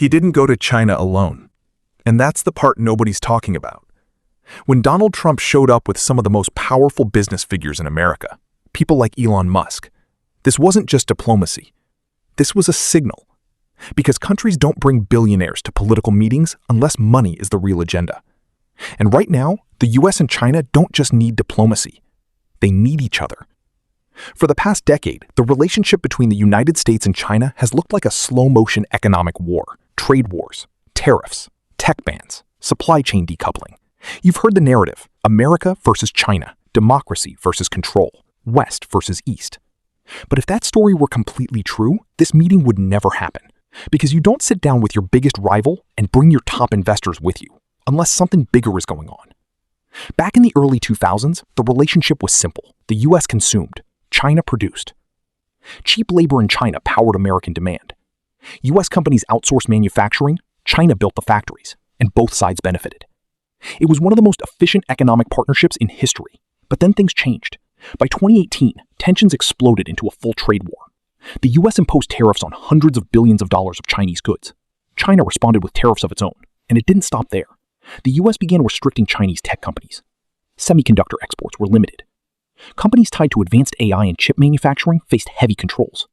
he didn't go to China alone. And that's the part nobody's talking about. When Donald Trump showed up with some of the most powerful business figures in America, people like Elon Musk, this wasn't just diplomacy. This was a signal. Because countries don't bring billionaires to political meetings unless money is the real agenda. And right now, the US and China don't just need diplomacy. They need each other. For the past decade, the relationship between the United States and China has looked like a slow-motion economic war, trade wars, tariffs, tech bans, supply chain decoupling. You've heard the narrative, America versus China, democracy versus control, West versus East. But if that story were completely true, this meeting would never happen. Because you don't sit down with your biggest rival and bring your top investors with you, unless something bigger is going on. Back in the early 2000s, the relationship was simple. The US consumed, China produced. Cheap labor in China powered American demand. US companies outsourced manufacturing, China built the factories, and both sides benefited. It was one of the most efficient economic partnerships in history. But then things changed. By 2018, tensions exploded into a full trade war. The US imposed tariffs on hundreds of billions of dollars of Chinese goods. China responded with tariffs of its own, and it didn't stop there. The US began restricting Chinese tech companies. Semiconductor exports were limited. Companies tied to advanced AI and chip manufacturing faced heavy controls.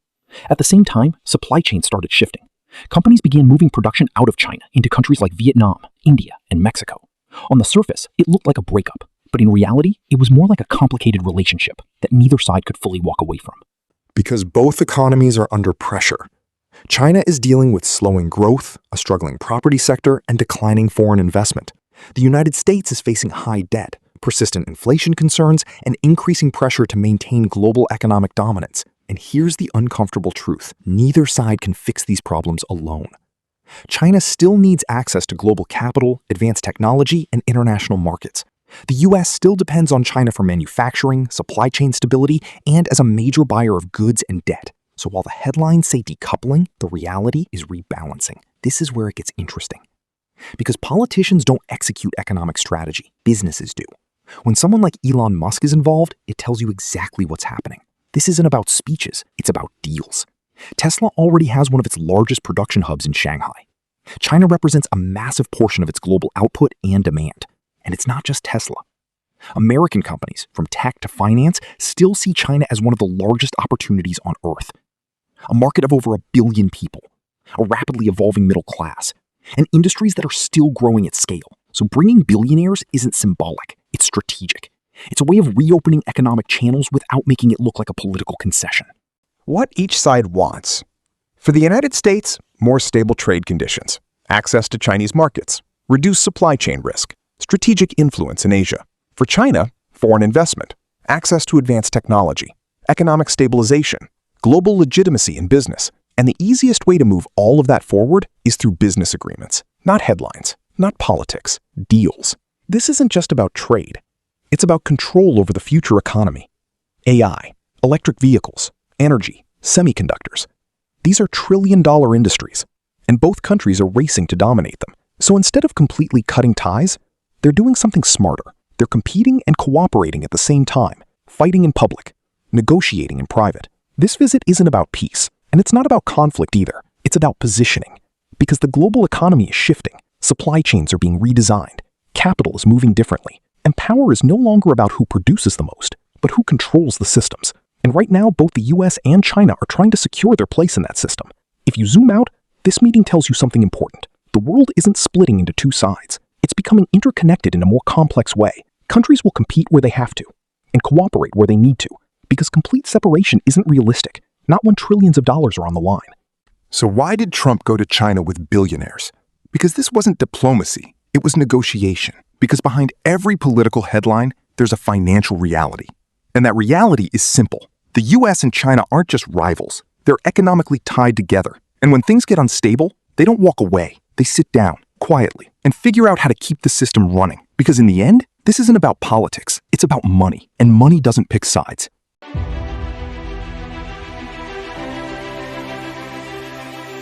At the same time, supply chains started shifting. Companies began moving production out of China into countries like Vietnam, India, and Mexico. On the surface, it looked like a breakup, but in reality, it was more like a complicated relationship that neither side could fully walk away from. Because both economies are under pressure. China is dealing with slowing growth, a struggling property sector, and declining foreign investment. The United States is facing high debt, persistent inflation concerns, and increasing pressure to maintain global economic dominance. And here's the uncomfortable truth. Neither side can fix these problems alone. China still needs access to global capital, advanced technology, and international markets. The US still depends on China for manufacturing, supply chain stability, and as a major buyer of goods and debt. So while the headlines say decoupling, the reality is rebalancing. This is where it gets interesting. Because politicians don't execute economic strategy, businesses do. When someone like Elon Musk is involved, it tells you exactly what's happening. This isn't about speeches, it's about deals. Tesla already has one of its largest production hubs in Shanghai. China represents a massive portion of its global output and demand. And it's not just Tesla. American companies, from tech to finance, still see China as one of the largest opportunities on Earth. A market of over 1 billion people, a rapidly evolving middle class, and industries that are still growing at scale. So bringing billionaires isn't symbolic, it's strategic. It's a way of reopening economic channels without making it look like a political concession. What each side wants. For the United States, more stable trade conditions, access to Chinese markets, reduced supply chain risk, strategic influence in Asia. For China, foreign investment, access to advanced technology, economic stabilization, global legitimacy in business. And the easiest way to move all of that forward is through business agreements, not headlines, not politics, deals. This isn't just about trade. It's about control over the future economy. AI, electric vehicles, energy, semiconductors. These are trillion-dollar industries, and both countries are racing to dominate them. So instead of completely cutting ties, they're doing something smarter. They're competing and cooperating at the same time, fighting in public, negotiating in private. This visit isn't about peace, and it's not about conflict either. It's about positioning. Because the global economy is shifting, supply chains are being redesigned, capital is moving differently, and power is no longer about who produces the most, but who controls the systems. And right now, both the US and China are trying to secure their place in that system. If you zoom out, this meeting tells you something important. The world isn't splitting into two sides. It's becoming interconnected in a more complex way. Countries will compete where they have to, and cooperate where they need to, because complete separation isn't realistic, not when trillions of dollars are on the line. So why did Trump go to China with billionaires? Because this wasn't diplomacy, it was negotiation. Because behind every political headline, there's a financial reality. And that reality is simple. The US and China aren't just rivals, they're economically tied together. And when things get unstable, they don't walk away. They sit down, quietly, and figure out how to keep the system running. Because in the end, this isn't about politics, it's about money. And money doesn't pick sides.